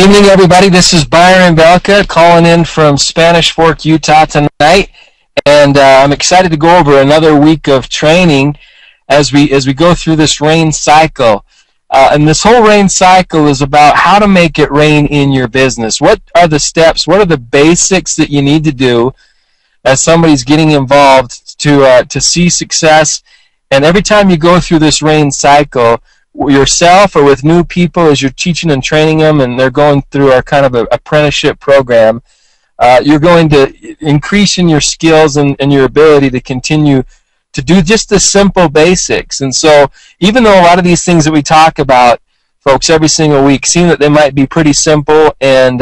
evening, everybody. This is Byron Belka calling in from Spanish Fork, Utah tonight, and I'm excited to go over another week of training as we go through this rain cycle. And this whole rain cycle is about how to make it rain in your business. What are the steps? What are the basics that you need to do as somebody's getting involved to see success? And every time you go through this rain cycle, yourself or with new people, as you're teaching and training them and they're going through our kind of apprenticeship program, you're going to increase in your skills and your ability to continue to do just the simple basics. And so even though a lot of these things that we talk about, folks, every single week, seem that they might be pretty simple and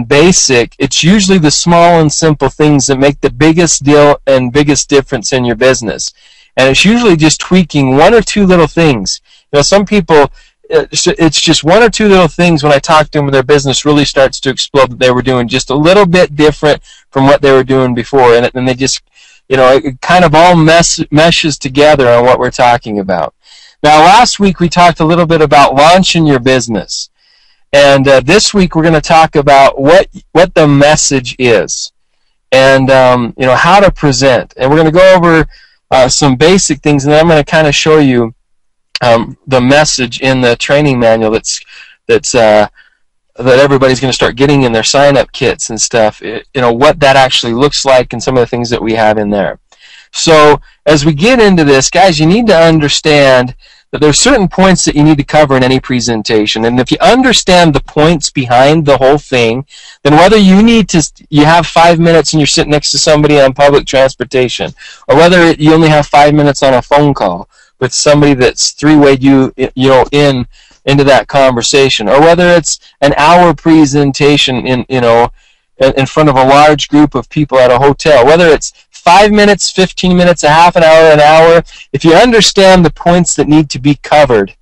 basic, it's usually the small and simple things that make the biggest deal and biggest difference in your business. And it's usually just tweaking one or two little things. You know, some people, it's just one or two little things when I talk to them when their business really starts to explode that they were doing just a little bit different from what they were doing before. And they just, you know, it kind of all meshes together on what we're talking about. Now, last week we talked a little bit about launching your business. And this week we're going to talk about what the message is and, you know, how to present. And we're going to go over some basic things, and then I'm going to kind of show you the message in the training manual that everybody's going to start getting in their sign-up kits and stuff. You know, what that actually looks like and some of the things that we have in there. So as we get into this, guys, you need to understand that there's certain points that you need to cover in any presentation. And if you understand the points behind the whole thing, then whether you have 5 minutes and you're sitting next to somebody on public transportation, or whether you only have 5 minutes on a phone call with somebody that's three-wayed into that conversation, or whether it's an hour presentation in front of a large group of people at a hotel, whether it's 5 minutes, 15 minutes, a half an hour, if you understand the points that need to be covered,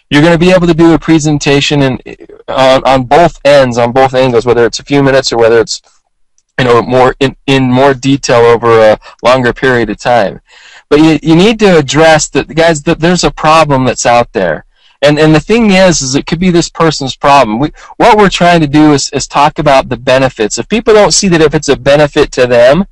you're going to be able to do a presentation on both ends, on both angles, whether it's a few minutes or whether it's, you know, more in more detail over a longer period of time. But you need to address that, guys, that there's a problem that's out there. And the thing is it could be this person's problem. What we're trying to do is talk about the benefits. If people don't see that if it's a benefit to them,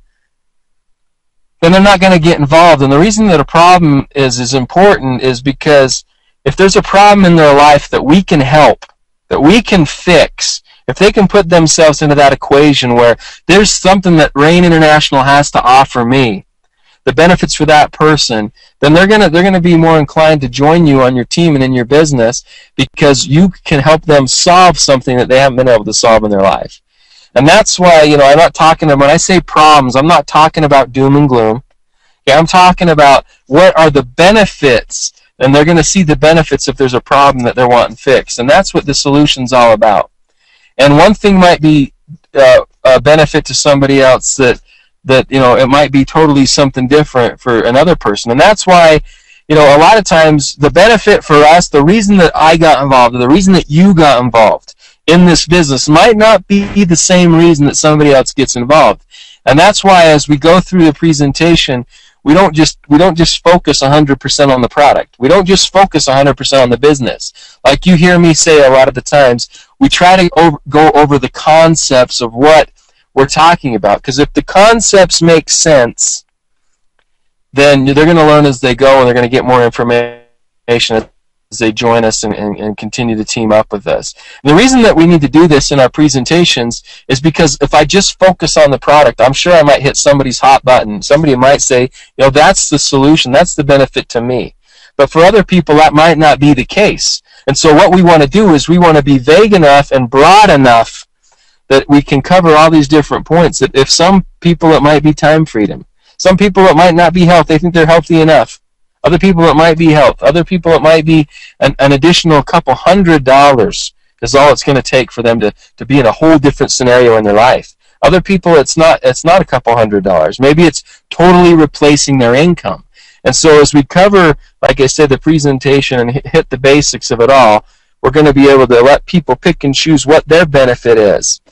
then they're not going to get involved. And the reason that a problem is important is because if there's a problem in their life that we can help, that we can fix, if they can put themselves into that equation where there's something that Rain International has to offer me, the benefits for that person, then they're gonna be more inclined to join you on your team and in your business because you can help them solve something that they haven't been able to solve in their life. And that's why, you know, I'm not talking about, when I say problems, I'm not talking about doom and gloom. Okay, I'm talking about what are the benefits, and they're going to see the benefits if there's a problem that they're wanting fixed. And that's what the solution's all about. And one thing might be a benefit to somebody else that you know, it might be totally something different for another person. And that's why, you know, a lot of times the benefit for us, the reason that I got involved, or the reason that you got involved in this business might not be the same reason that somebody else gets involved. And that's why as we go through the presentation, we don't just focus 100% on the product. We don't just focus 100% on the business. Like you hear me say a lot of the times, we try to go over the concepts of what we're talking about. Because if the concepts make sense, then they're going to learn as they go, and they're going to get more information as they join us and continue to team up with us. And the reason that we need to do this in our presentations is because if I just focus on the product, I'm sure I might hit somebody's hot button. Somebody might say, you know, that's the solution, that's the benefit to me. But for other people, that might not be the case. And so what we want to do is we want to be vague enough and broad enough that we can cover all these different points. That if some people it might be time freedom, some people it might not be health, they think they're healthy enough. Other people it might be health. Other people it might be an additional couple $100 is all it's going to take for them to be in a whole different scenario in their life. Other people it's not a couple $100. Maybe it's totally replacing their income. And so as we cover, like I said, the presentation and hit the basics of it all, we're going to be able to let people pick and choose what their benefit is.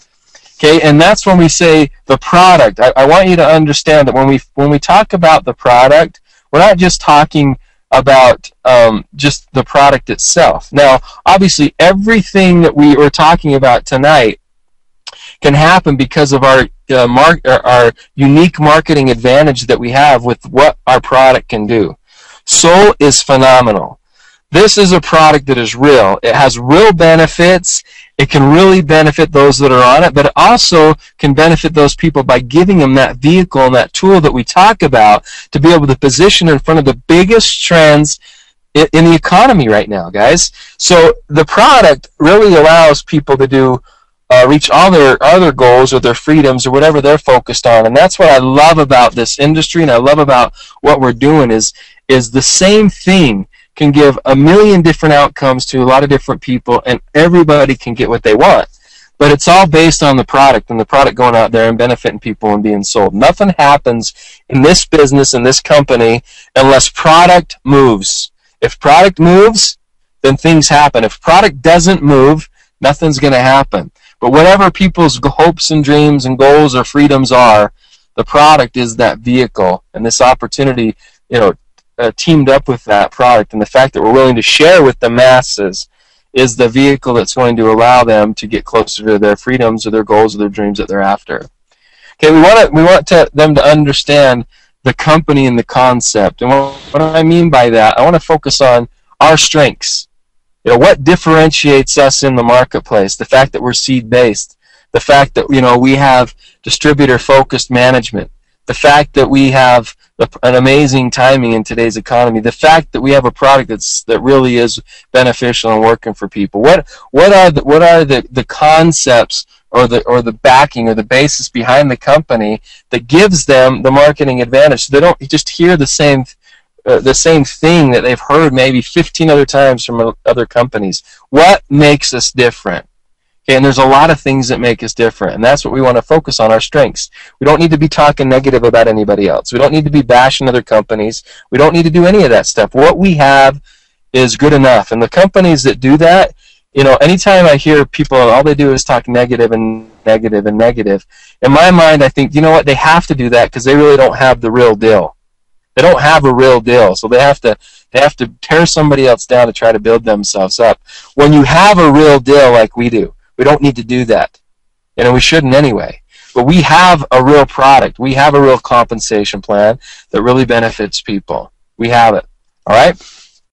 Okay, and that's when we say the product. I want you to understand that when we talk about the product, we're not just talking about just the product itself. Now, obviously, everything that we were talking about tonight can happen because of our unique marketing advantage that we have with what our product can do. Soul is phenomenal. This is a product that is real. It has real benefits. It can really benefit those that are on it, but it also can benefit those people by giving them that vehicle and that tool that we talk about to be able to position in front of the biggest trends in the economy right now, guys. So the product really allows people to do reach all their other goals or their freedoms or whatever they're focused on. And that's what I love about this industry, and I love about what we're doing is the same thing can give a million different outcomes to a lot of different people, and everybody can get what they want. But it's all based on the product, and the product going out there and benefiting people and being sold. Nothing happens in this business, in this company, unless product moves. If product moves, then things happen. If product doesn't move, nothing's going to happen. But whatever people's hopes and dreams and goals or freedoms are, the product is that vehicle. And this opportunity, teamed up with that product, and the fact that we're willing to share with the masses is the vehicle that's going to allow them to get closer to their freedoms or their goals or their dreams that they're after. Okay, we want them to understand the company and the concept. And what I mean by that, I want to focus on our strengths. What differentiates us in the marketplace? The fact that we're seed-based, the fact that we have distributor-focused management, the fact that we have an amazing timing in today's economy, the fact that we have a product that really is beneficial and working for people. What are the concepts or the backing or the basis behind the company that gives them the marketing advantage? So they don't just hear the same thing that they've heard maybe 15 other times from other companies. What makes us different? Okay, and there's a lot of things that make us different, and that's what we want to focus on, our strengths. We don't need to be talking negative about anybody else. We don't need to be bashing other companies. We don't need to do any of that stuff. What we have is good enough, and the companies that do that, anytime I hear people, all they do is talk negative and negative and negative, in my mind I think, you know what, they have to do that because they really don't have the real deal. They don't have a real deal, so they have to tear somebody else down to try to build themselves up. When you have a real deal like we do, we don't need to do that. We shouldn't anyway. But we have a real product. We have a real compensation plan that really benefits people. We have it. All right?